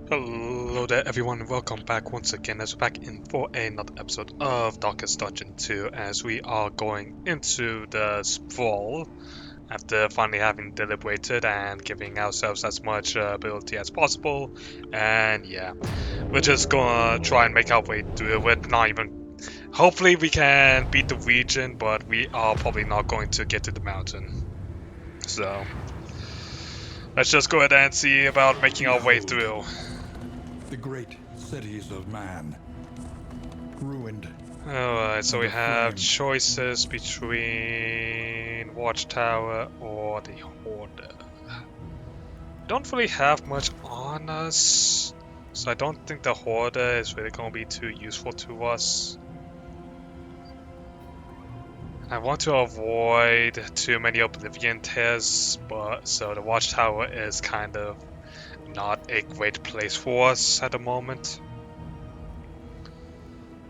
Hello there everyone, welcome back once again as we're back in for another episode of Darkest Dungeon 2 as we are going into the sprawl after finally having deliberated and giving ourselves as much ability as possible. And yeah, we're just gonna try and make our way through it. Not even, hopefully we can beat the region, but we are probably not going to get to the mountain. So let's just go ahead and see about making our way Behold, through. the great cities of man, ruined Alright, so and we have aflame. choices between Watchtower or the Hoarder. Don't really have much on us, so I don't think the Hoarder is really going to be too useful to us. I want to avoid too many Oblivion tears, but so the Watchtower is kind of not a great place for us at the moment.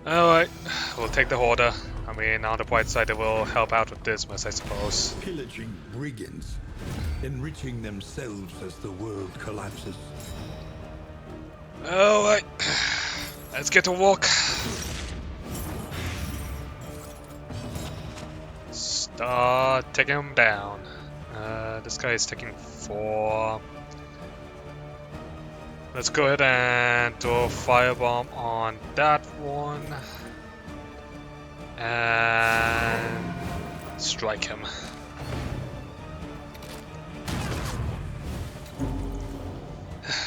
Alright, we'll take the Hoarder. I mean, on the bright side, it will help out with Dismas, I suppose. Pillaging brigands, enriching themselves as the world collapses. Alright, let's get to work. Start taking him down. This guy is taking 4. Let's go ahead and throw a firebomb on that one. And strike him.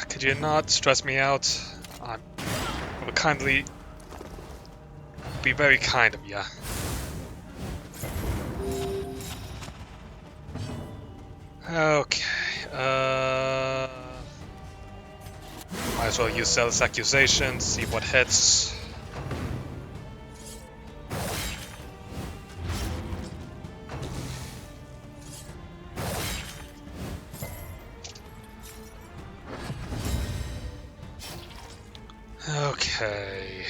Could you not stress me out? I would kindly be very kind of you. Okay, might as well use Zealous Accusation, see what hits. Okay.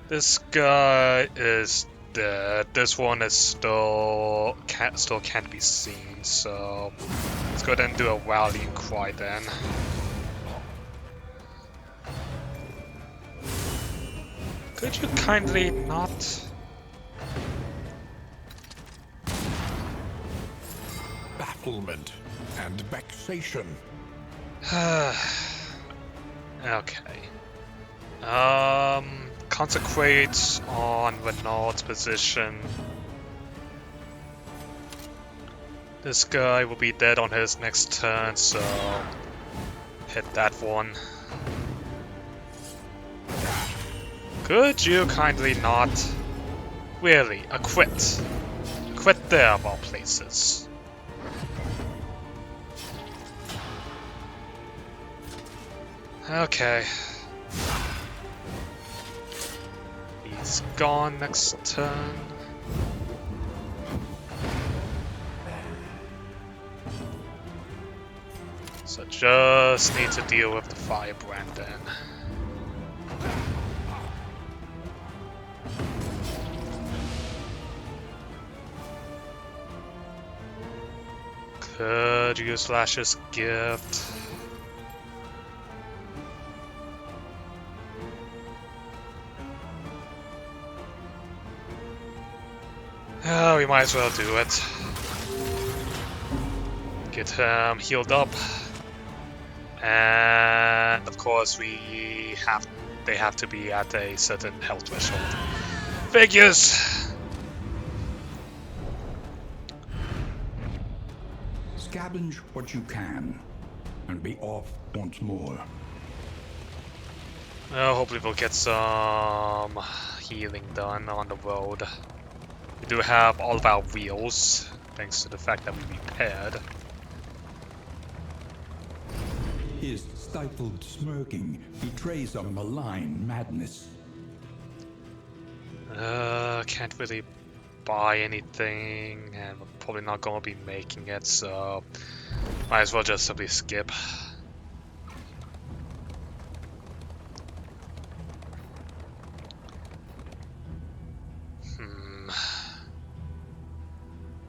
This guy is dead. This one is still can't be seen, so let's go ahead and do a rallying cry then. Could you kindly not? Bafflement and vexation. Okay. Consecrate on Renault's position. This guy will be dead on his next turn, so hit that one. Could you kindly not? Really, a quit. Quit there of all places. Okay. He's gone next turn. So just need to deal with the firebrand then. Could use Lash's gift. Oh, we might as well do it. Get him healed up. And of course they have to be at a certain health threshold. Figures! Scavenge what you can, and be off once more. Well, hopefully we'll get some healing done on the road. We do have all of our wheels, thanks to the fact that we repaired. His stifled smirking betrays a malign madness. Can't really buy anything, and we're probably not gonna be making it, so might as well just simply skip.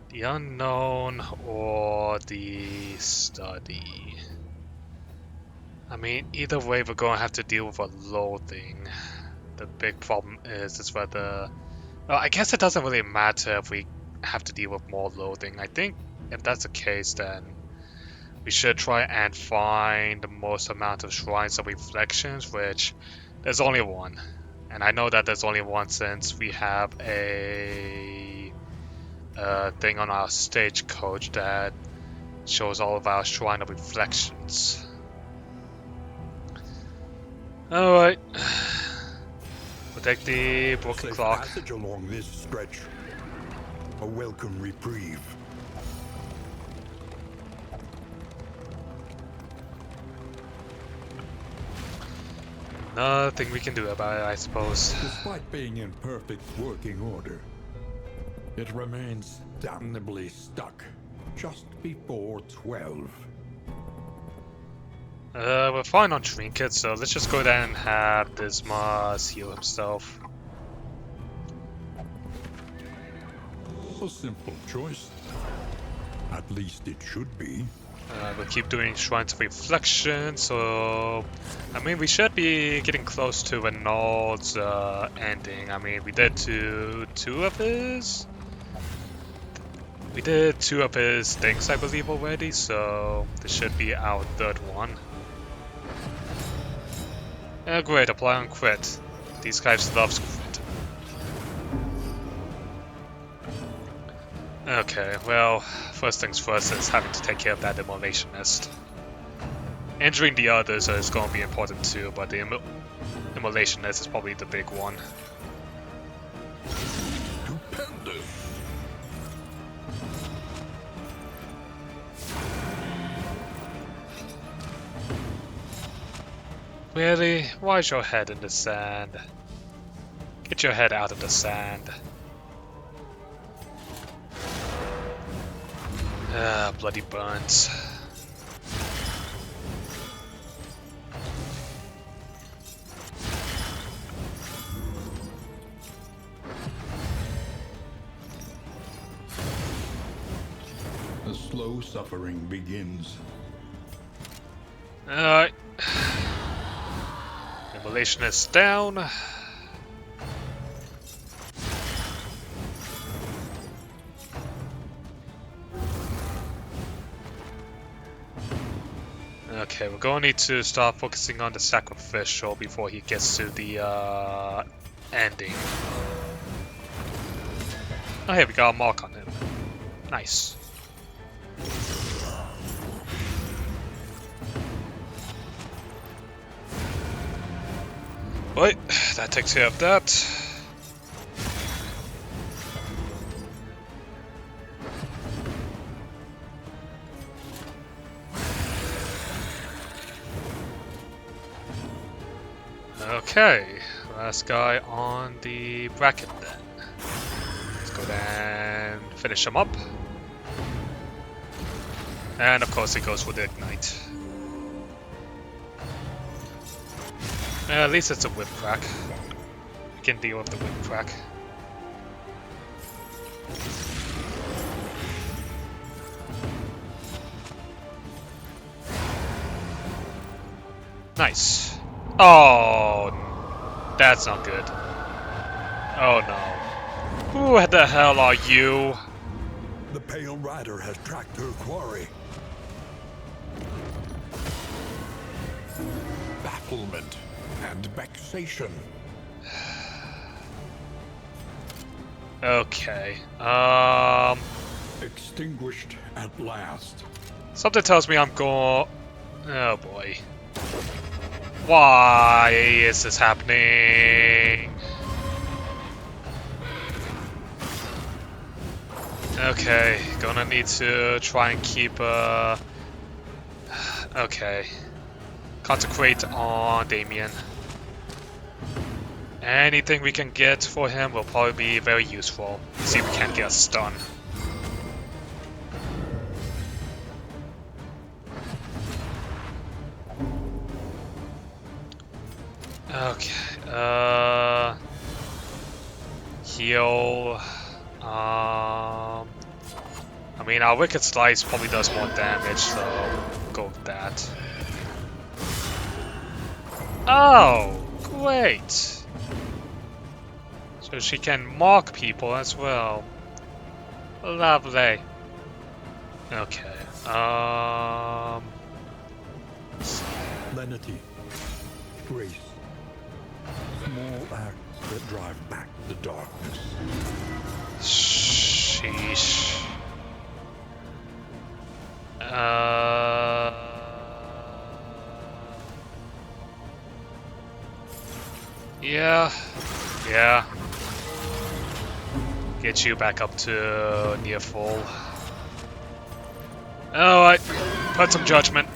The The unknown or the study. I mean, either way, we're going to have to deal with a loathing. The big problem is whether... Well, I guess it doesn't really matter if we have to deal with more loathing. I think if that's the case, then we should try and find the most amount of shrines of reflections, which there's only one. And I know that there's only one since we have a thing on our stagecoach that shows all of our shrine of reflections. Alright. We'll take the broken Safe clock. passage along this stretch. A welcome reprieve. Nothing we can do about it, I suppose. Despite being in perfect working order, it remains damnably stuck just before 12. We're fine on trinkets, so let's just go down and have Dismas heal himself. A simple choice. At least it should be. We'll keep doing Shrines of Reflection, so... I mean, we should be getting close to Renault's ending. I mean, we did two of his... We did 2 of his things, I believe, already, so this should be our 3rd one. Great, apply on crit. These guys love crit. Okay, well, first things first is having to take care of that Immolationist. Injuring the others is going to be important too, but the Immolationist is probably the big one. Stupendous. Really? Why is your head in the sand? Get your head out of the sand. Bloody burns. The slow suffering begins. Alright. Immolationist down. Okay, we're going to need to start focusing on the sacrificial before he gets to the ending. Oh, here we got a mark on him. Nice. Right, that takes care of that. Okay, last guy on the bracket then. Let's go and finish him up. And of course it goes with the ignite. At least it's a whip crack. We can deal with the whip crack. Nice. Oh, that's not good. Oh no. Who the hell are you? The Pale Rider has tracked her quarry. Bafflement and vexation. Okay. Extinguished at last. Something tells me I'm going... Oh boy. Why is this happening? Okay, gonna need to try and keep okay. Consecrate on Damien. Anything we can get for him will probably be very useful. See if we can't get a stun. Okay, heal, I mean, our Wicked Slice probably does more damage, so go with that. Oh, great! So she can mock people as well. Lovely. Okay. Lenity. Grace. Small acts that drive back the darkness. Sheesh. Yeah. Yeah. Get you back up to near full. Alright. Put some judgment.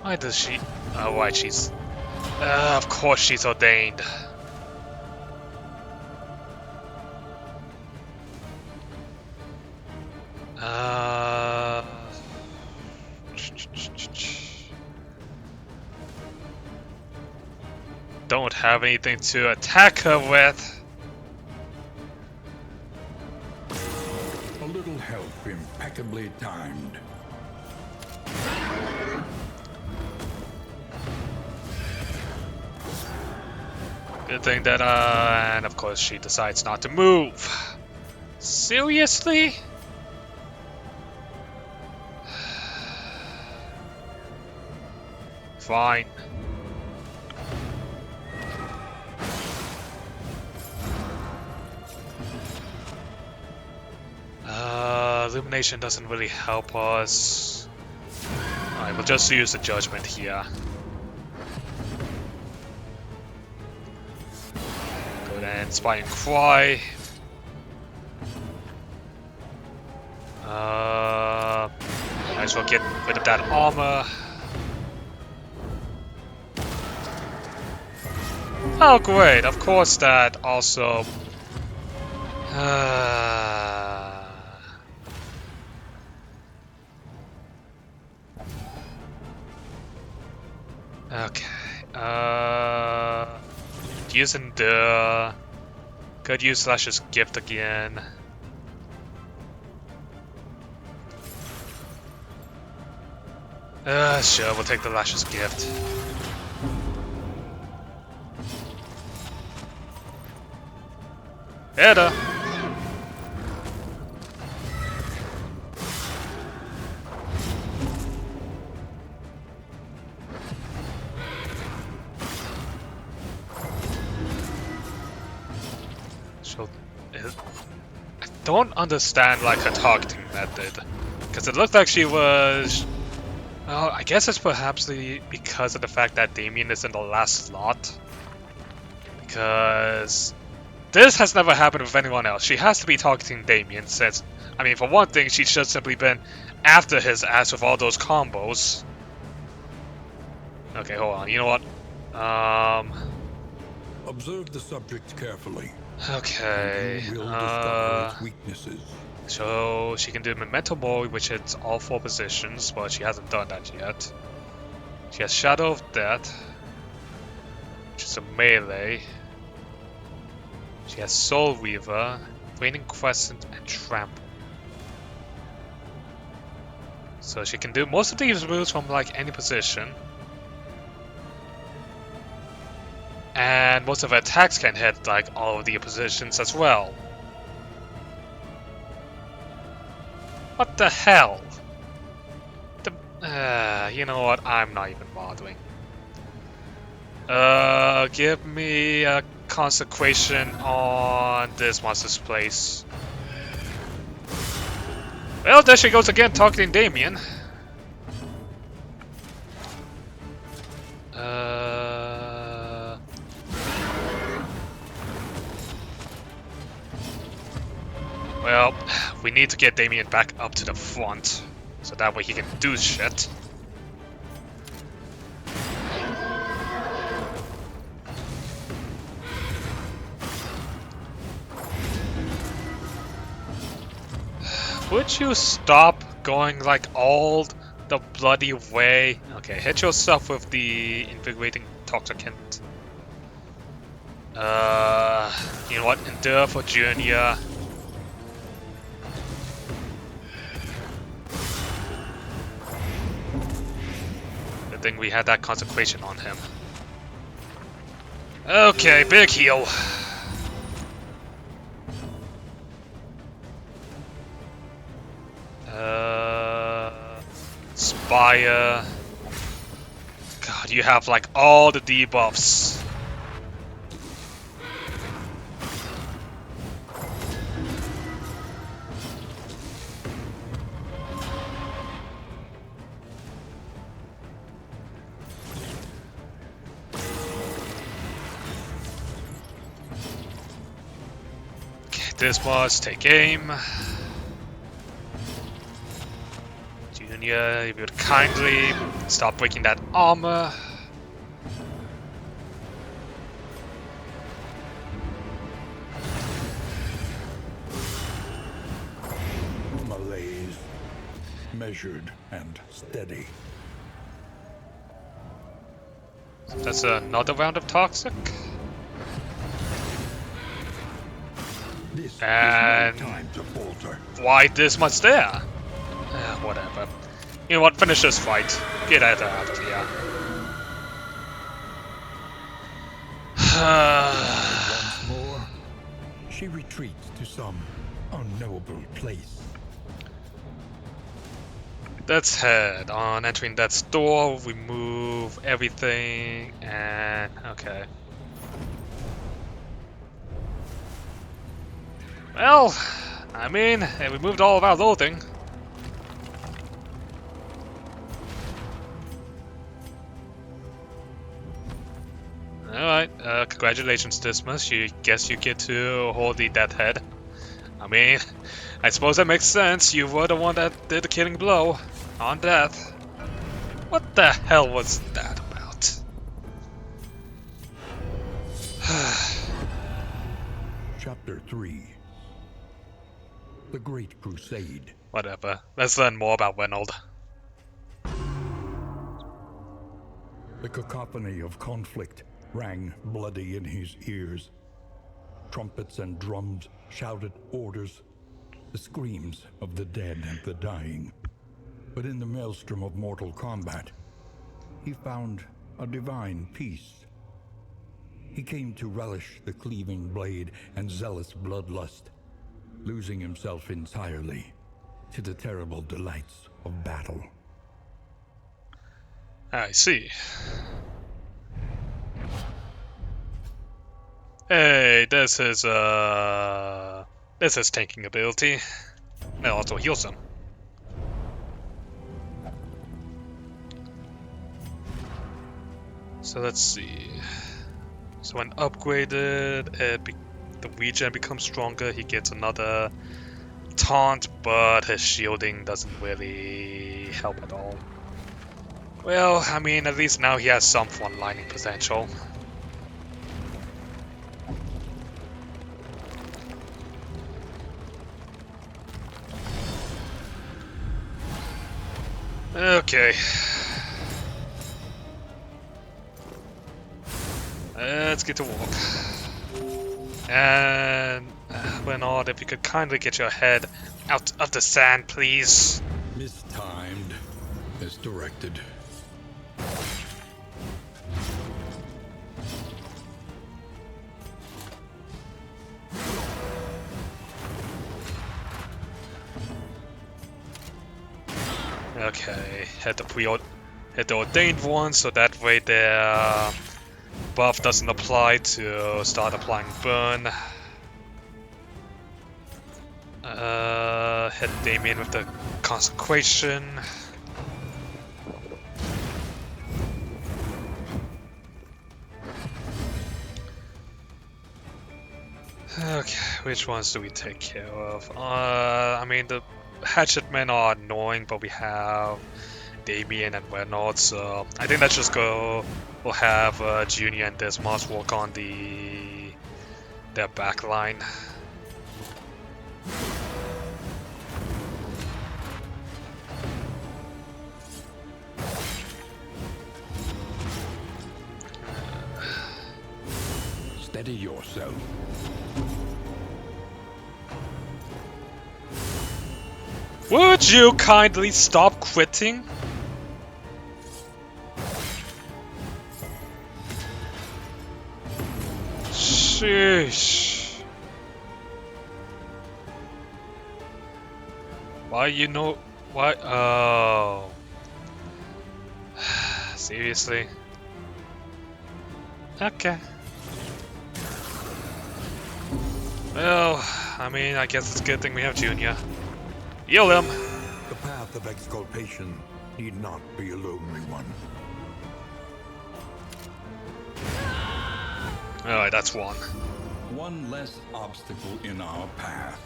Why does she... Oh, why she's... of course she's ordained. Don't have anything to attack her with. A little help impeccably timed. Good thing that, and of course she decides not to move. Seriously? Fine. Illumination doesn't really help us. Alright, we'll just use the judgment here. Go then, Spy and Cry. Might as well get rid of that armor. Oh great, of course that also... Okay, using the... Could use Slash's gift again. Sure, we'll take the Lash's gift. Edda! So, I don't understand like her targeting method, because it looked like she was... Well, I guess it's perhaps because of the fact that Damien is in the last slot. Because this has never happened with anyone else. She has to be targeting Damien since, I mean, for one thing, she's just simply been after his ass with all those combos. Okay, hold on. You know what? Observe the subject carefully. Okay. You will discover its weaknesses. So she can do Memento Mori, which hits all 4 positions, but she hasn't done that yet. She has Shadow of Death, which is a melee. She has Soul Weaver, Waning Crescent, and Trample. So she can do most of these moves from like any position. And most of her attacks can hit like all of the positions as well. What the hell? You know what? I'm not even bothering. Give me a consecration on this monster's place. Well, there she goes again, targeting Damien. Well, we need to get Damien back up to the front, so that way he can do shit. Would you stop going like all the bloody way? Okay, hit yourself with the invigorating toxicant. You know what? Endure for Junior. thing we had that consecration on him. Okay, big heal. Spire. God, you have like all the debuffs. Okay, this was take aim. Junior, if you would kindly stop breaking that armor. Malaise, measured and steady. That's another round of toxic. This And is no time to falter. why this much there? Whatever. You know what? Finish this fight. Get out of here. Once more, she retreats to some unknowable place. Let's head on. Entering that store, we move everything, and okay. Well, I mean, we moved all of our loathing. Alright, congratulations, Dismas. You guess you get to hold the death head. I mean, I suppose that makes sense. You were the one that did the killing blow on death. What the hell was that about? Chapter 3. The Great Crusade. Whatever. Let's learn more about Reynold. The cacophony of conflict rang bloody in his ears. Trumpets and drums shouted orders, the screams of the dead and the dying. But in the maelstrom of mortal combat, he found a divine peace. He came to relish the cleaving blade and zealous bloodlust, losing himself entirely to the terrible delights of battle. I see. Hey, this is tanking ability. It also heals him. So let's see. So when upgraded, the regen becomes stronger. He gets another taunt, but his shielding doesn't really help at all. Well, I mean, at least now he has some front-lining potential. Okay. Let's get to work. And Bernard, if you could kindly get your head out of the sand, please. Mistimed, as directed. Okay, hit the ordained one, so that way their buff doesn't apply to start applying burn. Hit Damien with the consecration. Okay, which ones do we take care of? I mean, the hatchet men are annoying, but we have Damien and Reynolds, so I think let's just go. We'll have Junior and Dismas work on their back line. Steady yourself. Would you kindly stop quitting? Sheesh. Why you know? Why? Oh. Seriously? Okay. Well, I mean, I guess it's a good thing we have Junior. Heal him! The path of exculpation need not be a lonely one. Alright, that's one. One less obstacle in our path.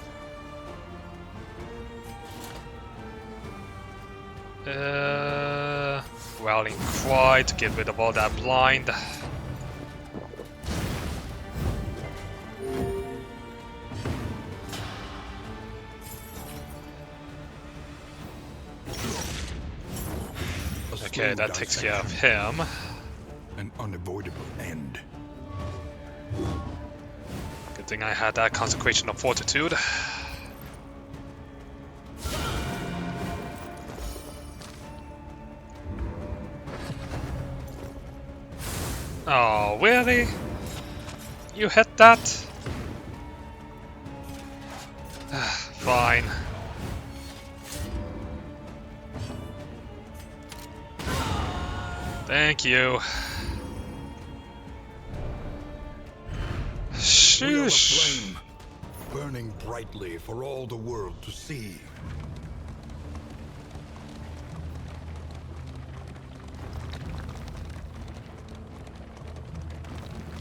Rallying Cry to get rid of all that blind. Okay, that takes care of him. An unavoidable end. Good thing I had that Consecration of Fortitude. Oh, really? You hit that? Fine. Thank you. We are a Sheesh. flame, burning brightly for all the world to see.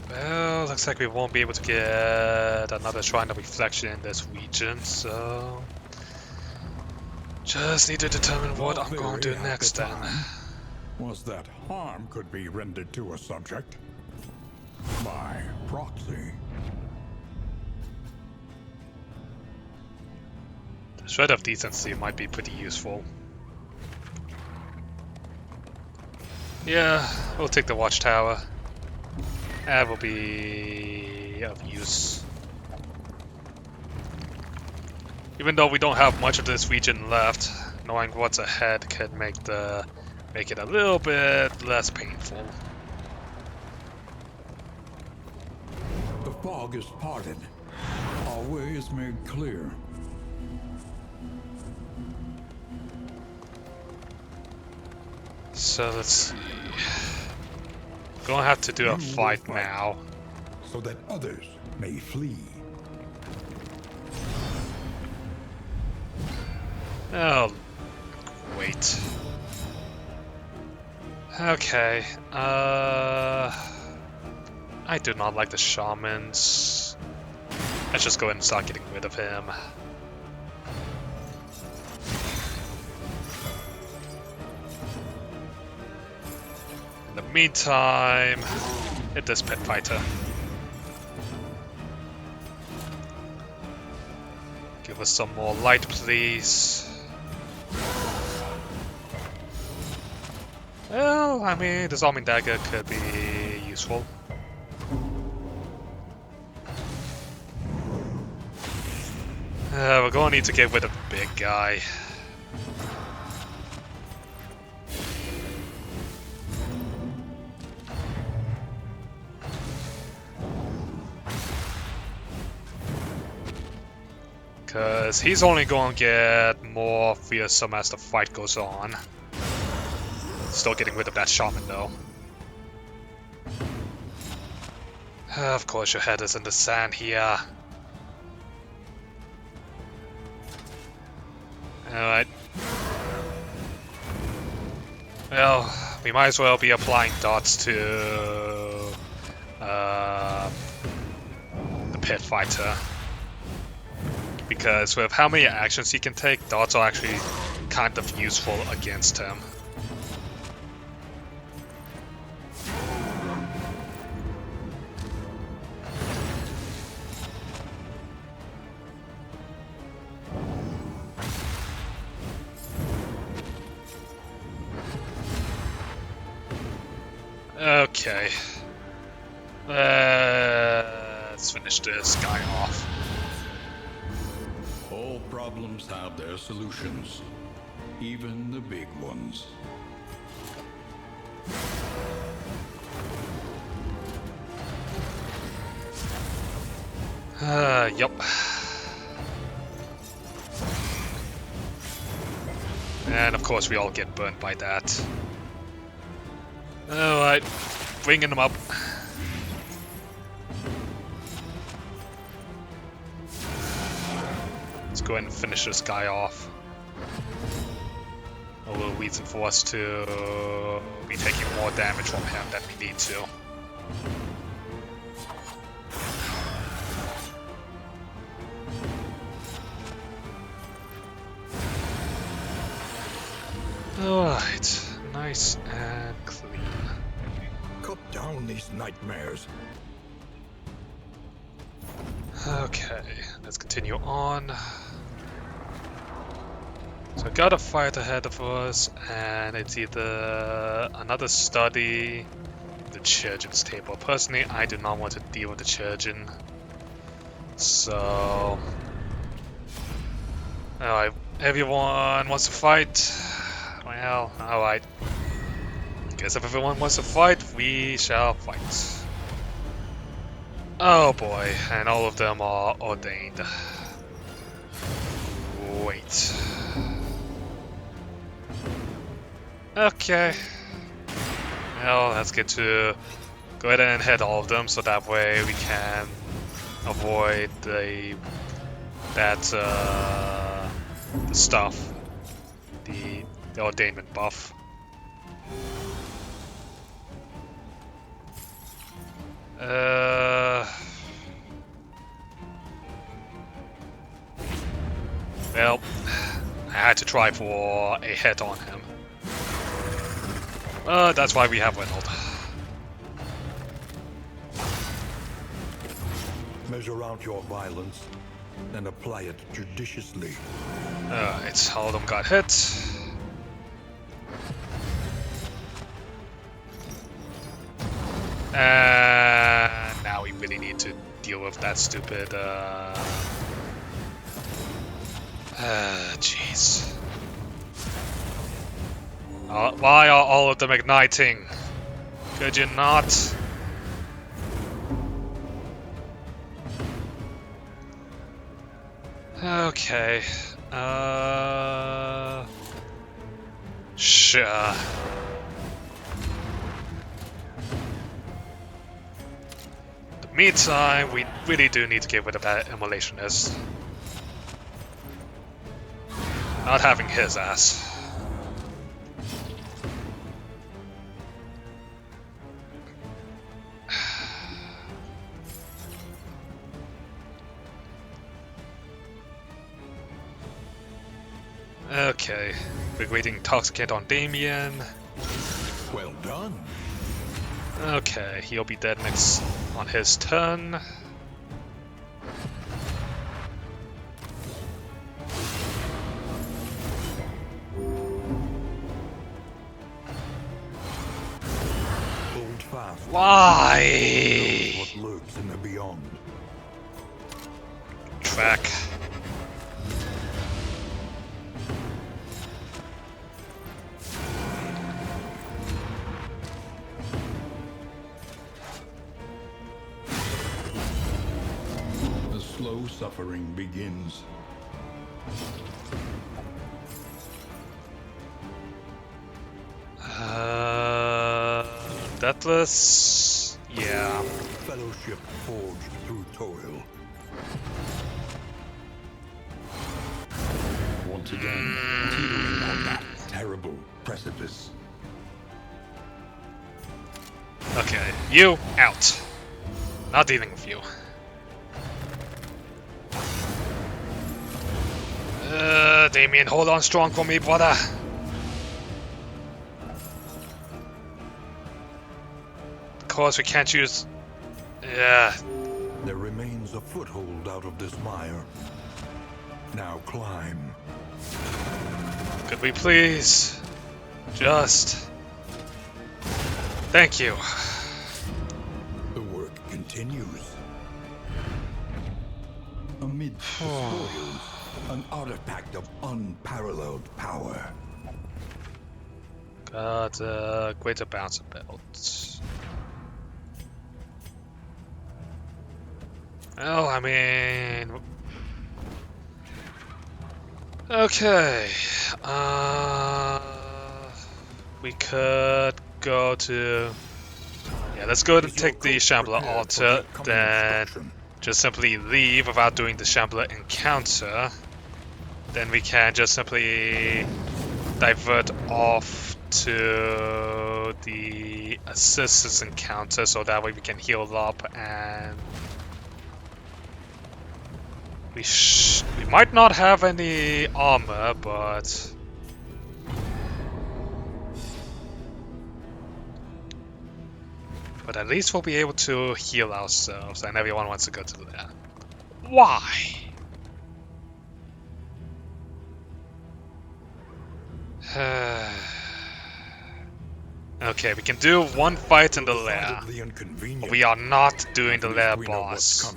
Well, looks like we won't be able to get another Shrine of Reflection in this region, so... Just need to determine what I'm going to do next then. Was that harm could be rendered to a subject by proxy. The Shred of Decency might be pretty useful. Yeah, we'll take the Watchtower. That will be of use. Even though we don't have much of this region left, knowing what's ahead could make it a little bit less painful. The fog is parted. Our way is made clear. So let's see. Gonna have to do a fight now. So that others may flee. Oh, wait. Okay. I do not like the shamans. Let's just go ahead and start getting rid of him. In the meantime, hit this pit fighter. Give us some more light, please. Well, I mean, the Zombie Dagger could be useful. We're gonna need to get rid of the big guy. Because he's only going to get more fearsome as the fight goes on. Still getting rid of that shaman though. Of course your head is in the sand here. Alright. Well, we might as well be applying dots to the pit fighter. Because with how many actions he can take, dots are actually kind of useful against him. Okay. Let's finish this guy off. All problems have their solutions, even the big ones. Yup. And of course we all get burned by that. Alright, bringing them up. Let's go ahead and finish this guy off. A little reason for us to be taking more damage from him than we need to. Alright, nice and clean. Cut down these nightmares. Okay, let's continue on. So I got a fight ahead of us, and it's either another study, the Chirurgeon's table. Personally, I do not want to deal with the Chirurgeon. So... Alright, everyone wants to fight? Well, alright. Guess if everyone wants to fight, we shall fight. Oh boy, and all of them are ordained. Wait. Okay. Well, let's get to go ahead and hit all of them, so that way we can avoid the stuff, the ordainment buff. Well, I had to try for a hit on him. That's why we have Winnold. Measure out your violence and apply it judiciously. Alright, all of them got hit. And now we really need to deal with that stupid, jeez. Why are all of them igniting? Could you not? Okay. Sure. In the meantime, we really do need to get rid of that immolationist. Not having his ass. Okay, we're waiting Intoxicate on Damien. Well done. Okay, he'll be dead next on his turn. Hold fast. Why? What lurks in the beyond. Track. The slow suffering begins. Deathless? Yeah. Fellowship forged through toil. Once again, teetering on that terrible precipice. Okay, you out. Not dealing with you. Damien, hold on strong for me, brother. Of course, we can't use... Yeah. There remains a foothold out of this mire. Now climb. Could we please... just... Thank you. The work continues. Amid the spoils, an artifact of unparalleled power. Got a greater bouncer belt. Well, I mean... Okay. We could go to... Yeah, let's go and take the Shambler altar, then just simply leave without doing the Shambler encounter. Then we can just simply divert off to the assistance encounter, so that way we can heal up, and we might not have any armor, but at least we'll be able to heal ourselves, and everyone wants to go to there. Why? Okay, we can do one fight in the lair. But we are not doing the lair boss.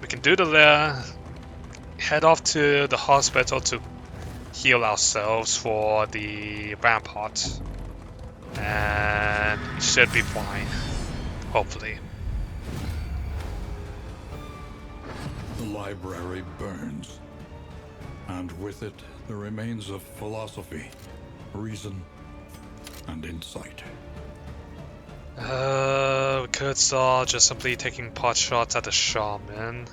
We can do the lair, head off to the hospital to heal ourselves for the rampart, and we should be fine, hopefully. The library burns, and with it the remains of philosophy, reason, and insight. We could start just simply taking pot shots at the shaman.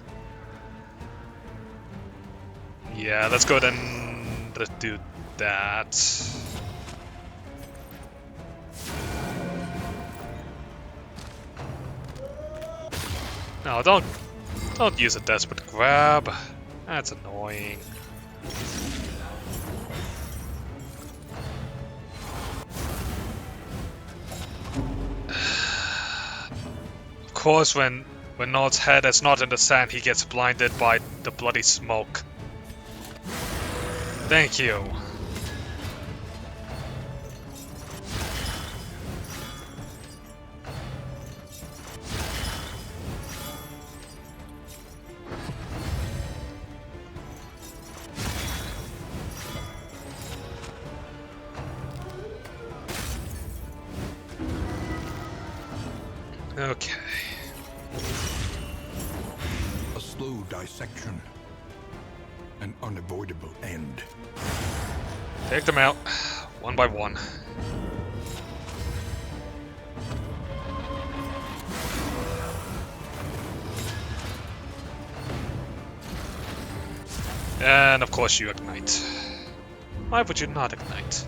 Yeah, let's go ahead and do that. No, don't use a desperate grab. That's annoying. Of course, when Nord's head is not in the sand, he gets blinded by the bloody smoke. Thank you. Okay. A slow dissection. An unavoidable end. Take them out, one by one. And of course you ignite. Why would you not ignite?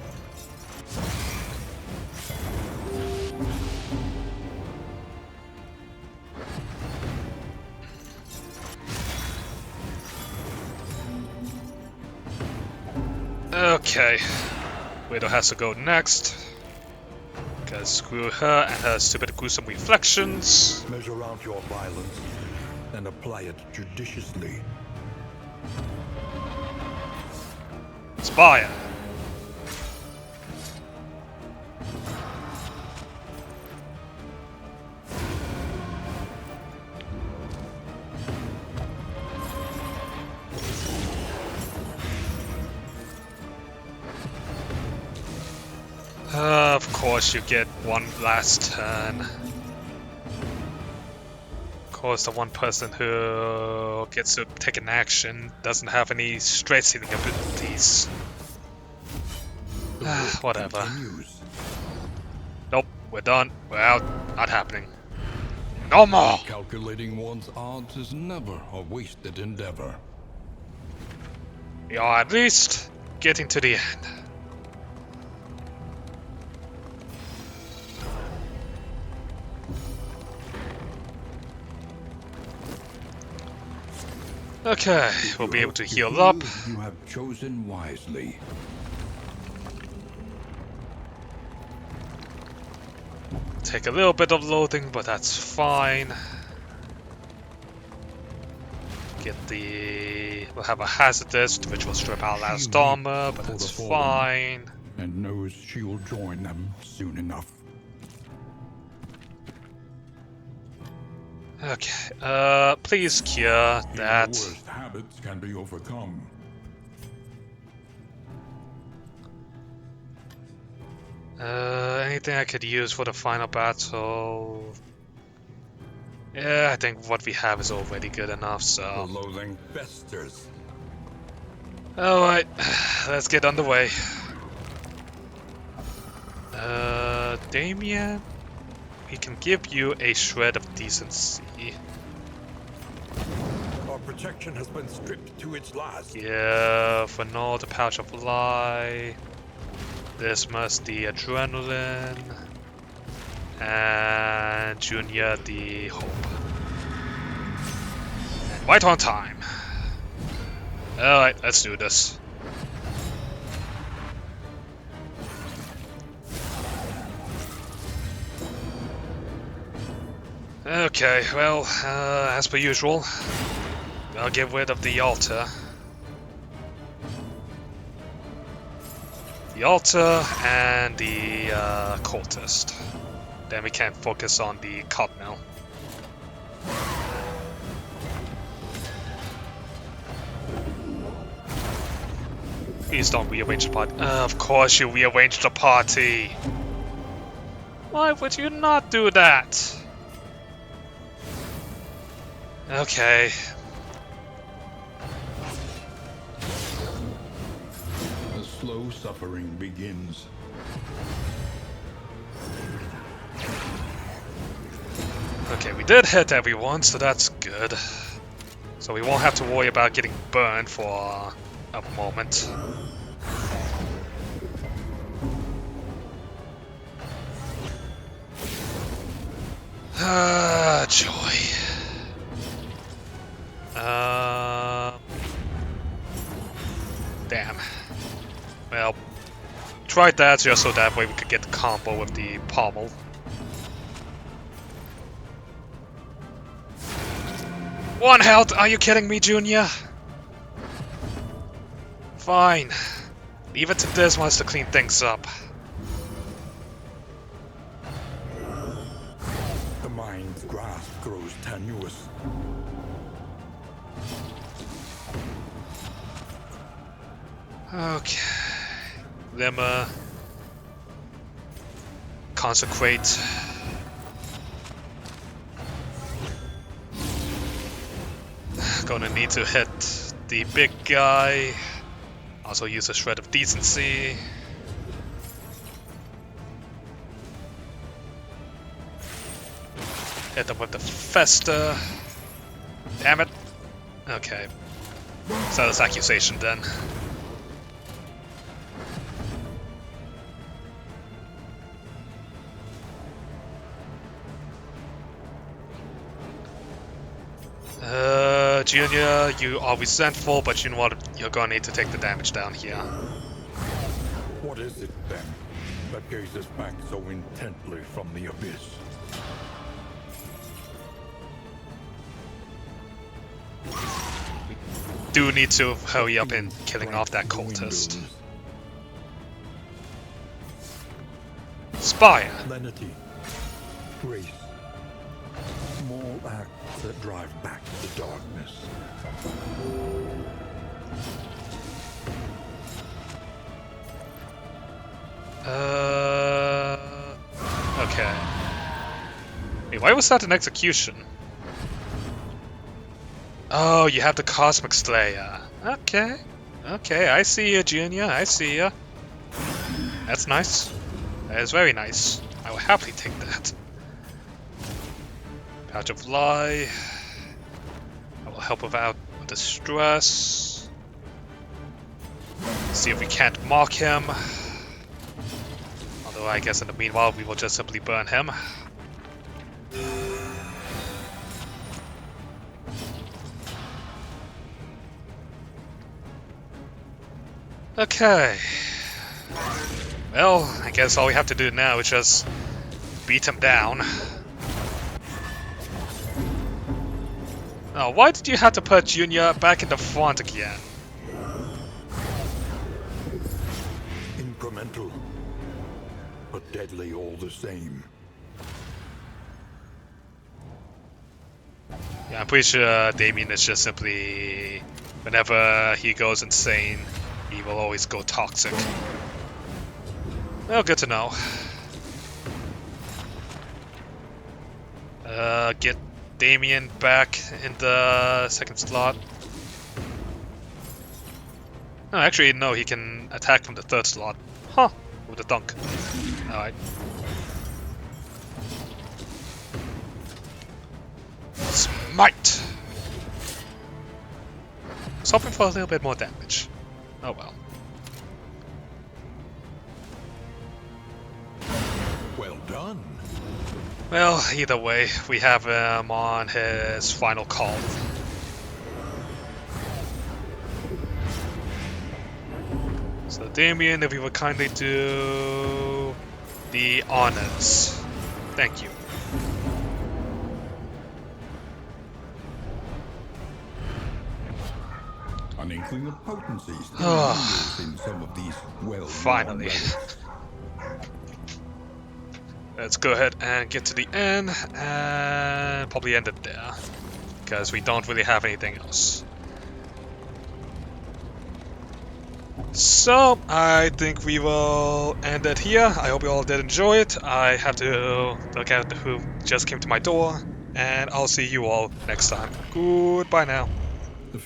Okay, Widow has to go next. Because screw her and her stupid gruesome reflections. Measure out your violence and apply it judiciously. Spire. Of course you get one last turn. Of course the one person who gets to take an action doesn't have any straight stealing abilities. Whatever. Nope, we're done. We're out. Not happening. No more! Calculating one's odds is never a wasted endeavor. We are at least getting to the end. Okay, we'll be able to heal up. You have chosen wisely. Take a little bit of loading, but that's fine. We'll have a hazardous, which will strip our last armor, but that's fine. And knows she will join them soon enough. Okay, please cure that. The worst habits can be overcome. Anything I could use for the final battle? Yeah, I think what we have is already good enough, The so... loathing festers. Alright, let's get underway. Damien? We can give you a shred of decency. Our protection has been stripped to its last. Yeah, for now, the pouch of lie. This must the adrenaline. And Junior the hope. And right on time. Alright, let's do this. Okay, well, as per usual, I'll get rid of the altar. The altar and the cultist. Then we can focus on the cardinal. Please don't rearrange the party. Of course you rearrange the party! Why would you not do that? Okay. The slow suffering begins. Okay, we did hit everyone, so that's good. So we won't have to worry about getting burned for a moment. Ah, joy. Damn. Well, tried that just so that way we could get the combo with the pommel. One health! Are you kidding me, Junior? Fine. Leave it to Dismas to clean things up. The mind's grasp grows tenuous. Okay. Lemma. Consecrate. Gonna need to hit the big guy. Also use a shred of decency. Hit them with the Festa. Damn it. Okay. So that's accusation then. Junior, you are resentful, but you know what? You're gonna need to take the damage down here. What is it then that gazes back so intently from the abyss? Do need to hurry up in killing off that cultist. Spire! Lenity, grace, small acts that drive back the darkness. Okay. Wait, why was that an execution? Oh, you have the Cosmic Slayer. Okay. Okay, I see you, Junior. I see you. That's nice. That is very nice. I will happily take that. Pouch of Lie. I will help without the stress. See if we can't mark him. Although I guess in the meanwhile we will just simply burn him. Okay. Well, I guess all we have to do now is just beat him down. Oh, why did you have to put Junior back in the front again? Incremental, but deadly all the same. Yeah, I'm pretty sure Damien is just simply... Whenever he goes insane, he will always go toxic. Well, good to know. Get Damien back in the second slot. No, actually, no, he can attack from the third slot. Huh, with the dunk. Alright. Smite! I was hoping for a little bit more damage. Oh well. Well done. Well, either way, we have him on his final call. So Damien, if you would kindly do the honors. Thank you. An inkling of potency still lingers in some of these well-known Finally. relics. Let's go ahead and get to the end and probably end it there, because we don't really have anything else. So, I think we will end it here. I hope you all did enjoy it. I have to look at who just came to my door, and I'll see you all next time. Goodbye now. The